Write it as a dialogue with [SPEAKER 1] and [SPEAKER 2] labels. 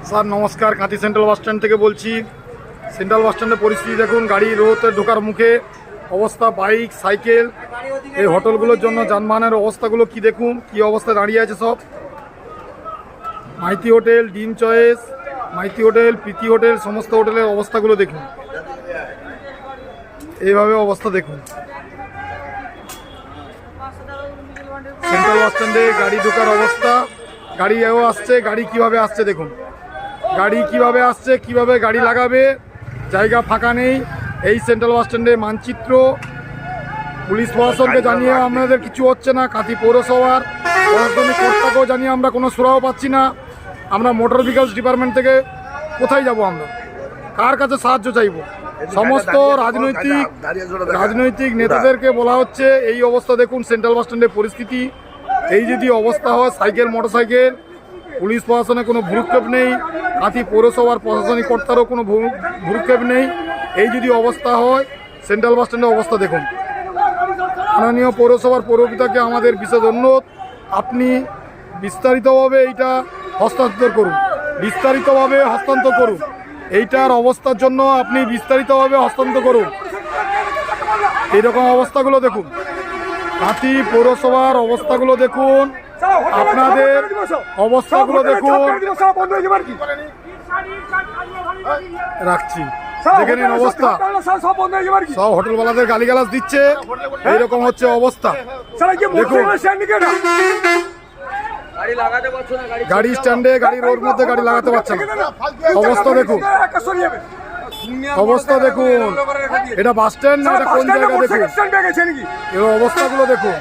[SPEAKER 1] Sir নমস্কার, Kanthi central bus stand থেকে বলছি। সেন্ট্রাল বাস স্ট্যান্ডের পরিস্থিতি দেখুন, গাড়ি রোতে ঢোকার মুখে অবস্থা, বাইক, সাইকেল, এই হোটেলগুলোর জন্য যানবাহনের অবস্থাগুলো কি দেখুন, কি অবস্থায় দাঁড়িয়ে আছে সব। মাইতি হোটেল, ডিম চয়েস, মাইতি হোটেল, প্রীতি হোটেল, সমস্ত হোটেলের অবস্থাগুলো দেখুন। এইভাবে অবস্থা দেখুন। সেন্ট্রাল বাস স্ট্যান্ডে গাড়ি ঢোকার অবস্থা, গাড়িও আসছে, গাড়ি কিভাবে আসছে দেখুন, গাড়ি কিভাবে আসছে, কিভাবে গাড়ি লাগাবে, জায়গা ফাঁকা নেই। এই সেন্ট্রাল বাস স্ট্যান্ডে মানচিত্র পুলিশ প্রশাসনকে জানিয়ে আমাদের কিছু হচ্ছে না, কাঁথি পৌরসভার প্রশাসনিক কর্তাকেও জানিয়ে আমরা কোনো সুরাহও পাচ্ছি না। আমরা মোটর ভেহিকলস ডিপার্টমেন্ট থেকে কোথায় যাব, আমরা কার কাছে সাহায্য চাইব? সমস্ত রাজনৈতিক নেতাদেরকে বলা হচ্ছে এই অবস্থা দেখুন সেন্ট্রাল বাস স্ট্যান্ডের পরিস্থিতি। এই যদি অবস্থা হয়, সাইকেল, মোটরসাইকেল, পুলিশ প্রশাসনের কোনো ভ্রুক্ষেপ নেই, কাঁথি পৌরসভার প্রশাসনিক কর্তারও কোনো ভ্রুক্ষেপ নেই। এই যদি অবস্থা হয়, সেন্ট্রাল বাস স্ট্যান্ডের অবস্থা দেখুন। মাননীয় পৌরসভার পৌরপিতাকে আমাদের বিশেষ অনুরোধ, আপনি বিস্তারিতভাবে এইটা হস্তান্তর করুন, বিস্তারিতভাবে হস্তান্তর করুন। এইটার অবস্থার জন্য আপনি বিস্তারিতভাবে হস্তান্তর করুন। এইরকম অবস্থাগুলো দেখুন, কাঁথি পৌরসভার অবস্থাগুলো দেখুন, আপনাদের অবস্থাগুলো দেখুন। রাখছি, দেখে নিন অবস্থা। সব হোটেলওয়ালাদের গালিগালাজ দিচ্ছে, এইরকম হচ্ছে অবস্থা দেখুন। গাড়ি স্ট্যান্ডে, গাড়ি রোড মধ্যে গাড়ি লাগাতে পারছে না, অবস্থা দেখুন, অবস্থা দেখুন। এটা বাস স্ট্যান্ড না, এটা কোন জায়গা দেখুন, এর অবস্থাগুলো দেখুন।